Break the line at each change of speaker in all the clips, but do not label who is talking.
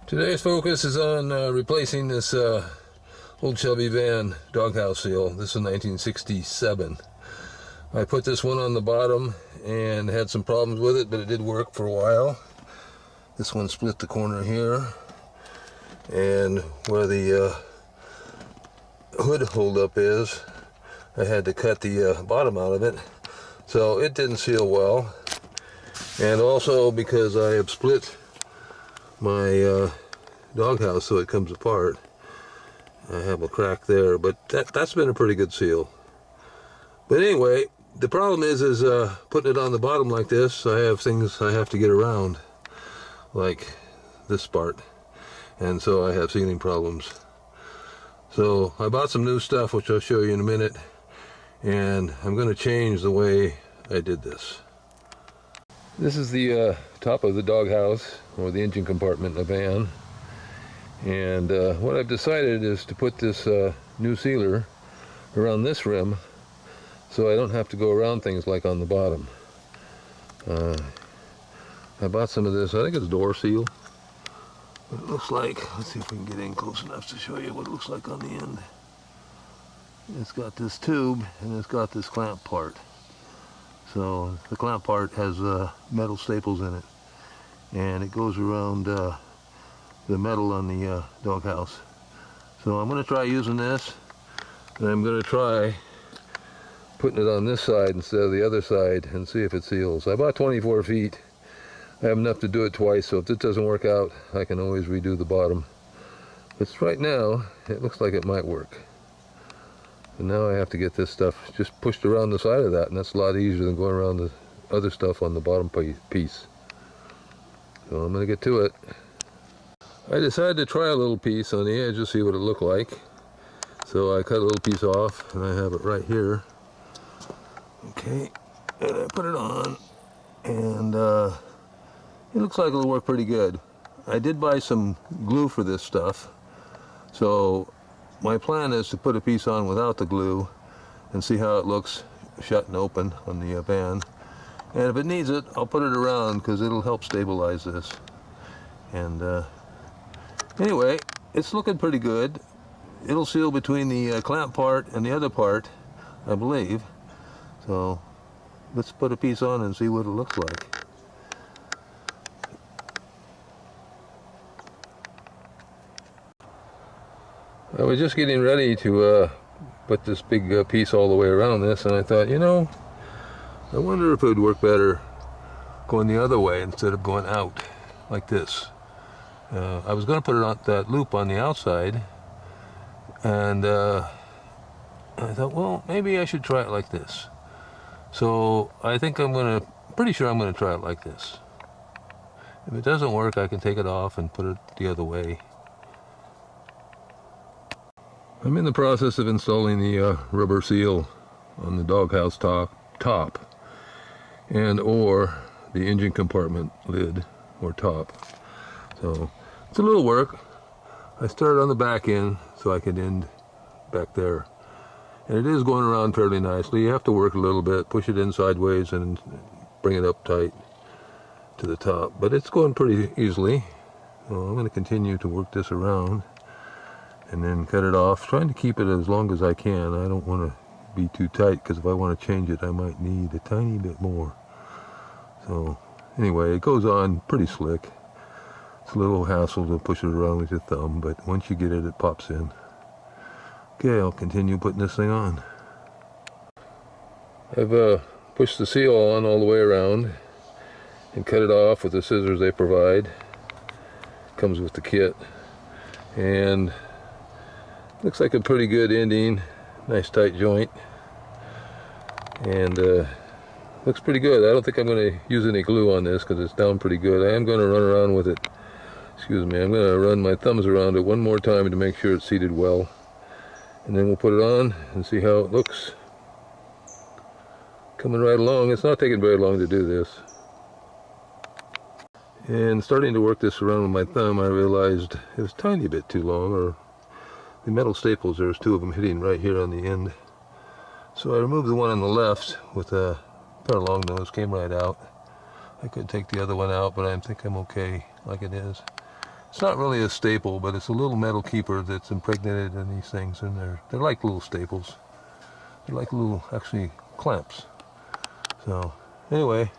Today's focus is on replacing this old Chevy van doghouse seal. This is 1967. I put this one on the bottom and had some problems with it, but it did work for a while. This one split the corner here, and where the hood holdup is, I had to cut the bottom out of it, so it didn't seal well. And also because I have split my doghouse so it comes apart, I have a crack there, but that's been a pretty good seal. But anyway, the problem is putting it on the bottom like this, I have things I have to get around, like this part, and so I have sealing problems. So I bought some new stuff, which I'll show you in a minute, and I'm going to change the way I did this. This is the top of the doghouse, or the engine compartment in a van. And what I've decided is to put this new sealer around this rim so I don't have to go around things like on the bottom. I bought some of this, I think it's door seal. What it looks like, let's see if we can get in close enough to show you what it looks like on the end. It's got this tube and it's got this clamp part. So the clamp part has metal staples in it, and it goes around the metal on the doghouse. So I'm going to try using this, and I'm going to try putting it on this side instead of the other side and see if it seals. I bought 24 feet. I have enough to do it twice, so if this doesn't work out, I can always redo the bottom. But right now, it looks like it might work. And now I have to get this stuff just pushed around the side of that, and that's a lot easier than going around the other stuff on the bottom piece. So I'm going to get to it. I decided to try a little piece on the edge to see what it looked like. So I cut a little piece off, and I have it right here. Okay, and I put it on, and it looks like it'll work pretty good. I did buy some glue for this stuff, so my plan is to put a piece on without the glue and see how it looks shut and open on the van. And if it needs it, I'll put it around because it'll help stabilize this. And anyway, it's looking pretty good. It'll seal between the clamp part and the other part, I believe. So let's put a piece on and see what it looks like. I was just getting ready to put this big piece all the way around this, and I thought, you know, I wonder if it would work better going the other way instead of going out like this. I was going to put it on that loop on the outside, and I thought, well, maybe I should try it like this. So I think pretty sure I'm going to try it like this. If it doesn't work, I can take it off and put it the other way. I'm in the process of installing the rubber seal on the doghouse top and or the engine compartment lid or top. So it's a little work. I started on the back end so I could end back there. And it is going around fairly nicely. You have to work a little bit, push it in sideways and bring it up tight to the top. But it's going pretty easily. So I'm going to continue to work this around and then cut it off, trying to keep it as long as I can. I don't want to be too tight, because if I want to change it, I might need a tiny bit more. So anyway, it goes on pretty slick. It's a little hassle to push it around with your thumb, but once you get it, it pops in. Okay, I'll continue putting this thing on. I've pushed the seal on all the way around and cut it off with the scissors they provide. Comes with the kit. And looks like a pretty good ending, nice tight joint, and looks pretty good. I don't think I'm going to use any glue on this because it's down pretty good. I am going to run around with it. Excuse me, I'm going to run my thumbs around it one more time to make sure it's seated well, and then we'll put it on and see how it looks. Coming right along. It's not taking very long to do this. And starting to work this around with my thumb, I realized it was a tiny bit too long, or the metal staples, there's two of them hitting right here on the end. So I removed the one on the left with a pair of long nose, came right out. I could take the other one out, but I think I'm okay like it is. It's not really a staple, but it's a little metal keeper that's impregnated in these things, and they're like little staples. They're like little, actually, clamps. So, anyway,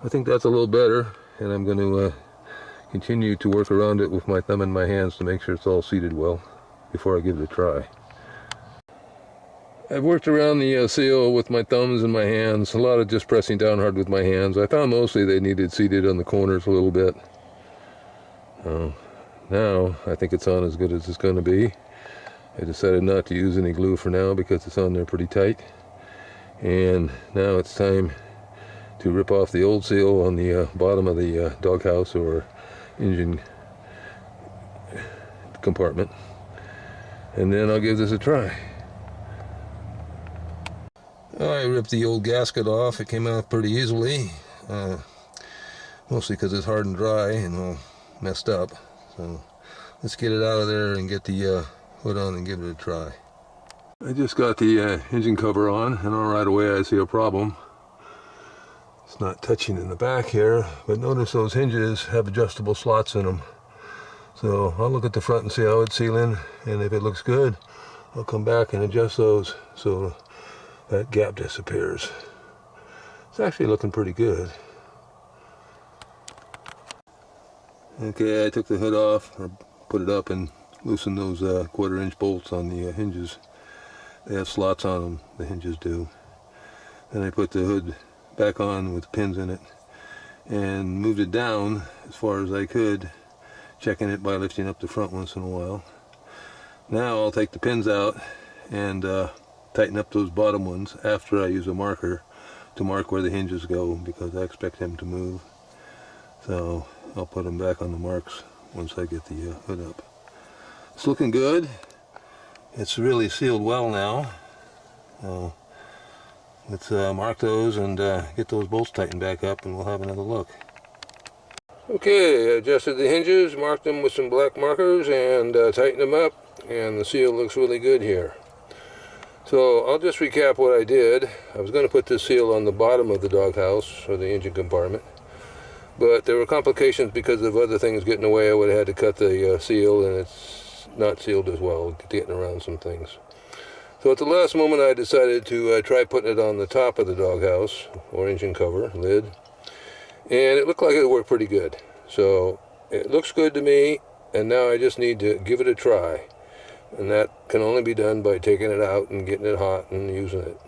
I think that's a little better, and I'm going to continue to work around it with my thumb and my hands to make sure it's all seated well before I give it a try. I've worked around the seal with my thumbs and my hands, a lot of just pressing down hard with my hands. I found mostly they needed seated on the corners a little bit. Now I think it's on as good as it's going to be. I decided not to use any glue for now because it's on there pretty tight. And now it's time to rip off the old seal on the bottom of the doghouse or engine compartment. And then I'll give this a try. I ripped the old gasket off. It came out pretty easily. Mostly because it's hard and dry and all messed up. So let's get it out of there and get the hood on and give it a try. I just got the engine cover on, and right away I see a problem. It's not touching in the back here, but notice those hinges have adjustable slots in them. So I'll look at the front and see how it's sealing, and if it looks good, I'll come back and adjust those so that gap disappears. It's actually looking pretty good. Okay, I took the hood off, or put it up, and loosened those 1/4-inch bolts on the hinges. They have slots on them, the hinges do. Then I put the hood back on with pins in it and moved it down as far as I could, checking it by lifting up the front once in a while. Now I'll take the pins out and tighten up those bottom ones after I use a marker to mark where the hinges go, because I expect them to move. So I'll put them back on the marks once I get the hood up. It's looking good. It's really sealed well now. Let's mark those and get those bolts tightened back up, and we'll have another look. Okay, I adjusted the hinges, marked them with some black markers, and tightened them up, and the seal looks really good here. So I'll just recap what I did. I was going to put this seal on the bottom of the doghouse, or the engine compartment, but there were complications because of other things getting in the way. I would have had to cut the seal, and it's not sealed as well, getting around some things. So at the last moment I decided to try putting it on the top of the doghouse, or engine cover, lid, and it looked like it worked pretty good. So it looks good to me, and now I just need to give it a try. And that can only be done by taking it out and getting it hot and using it.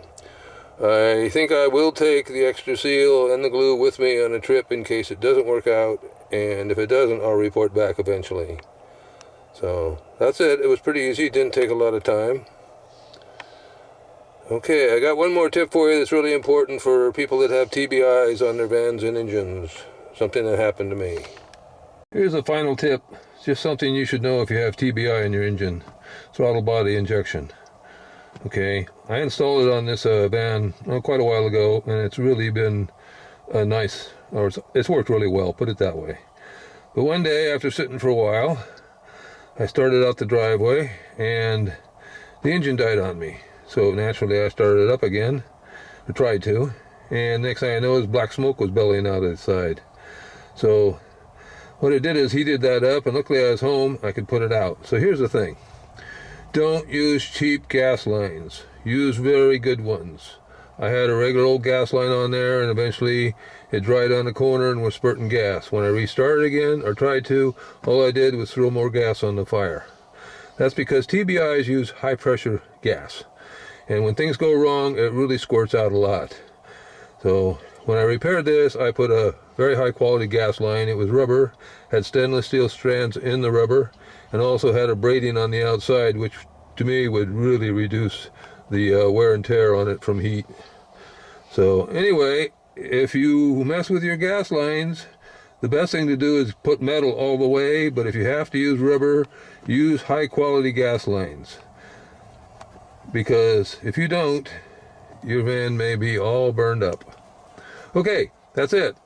I think I will take the extra seal and the glue with me on a trip in case it doesn't work out, and if it doesn't, I'll report back eventually. So that's it. It was pretty easy. It didn't take a lot of time. Okay, I got one more tip for you that's really important for people that have TBIs on their vans and engines. Something that happened to me. Here's a final tip. It's just something you should know if you have TBI in your engine. Throttle body injection. Okay, I installed it on this van quite a while ago, and it's really been nice, or it's worked really well, put it that way. But one day, after sitting for a while, I started out the driveway, and the engine died on me. So naturally I started it up again, or tried to, and next thing I know is black smoke was bellying out of the side. So what it did is heated that up, and luckily I was home, I could put it out. So here's the thing. Don't use cheap gas lines. Use very good ones. I had a regular old gas line on there, and eventually it dried on the corner and was spurting gas. When I restarted again, or tried to, all I did was throw more gas on the fire. That's because TBIs use high pressure gas. And when things go wrong, it really squirts out a lot. So when I repaired this, I put a very high quality gas line. It was rubber, had stainless steel strands in the rubber, and also had a braiding on the outside, which to me would really reduce the wear and tear on it from heat. So anyway, if you mess with your gas lines, the best thing to do is put metal all the way, but if you have to use rubber, use high quality gas lines. Because if you don't, your van may be all burned up. Okay, that's it.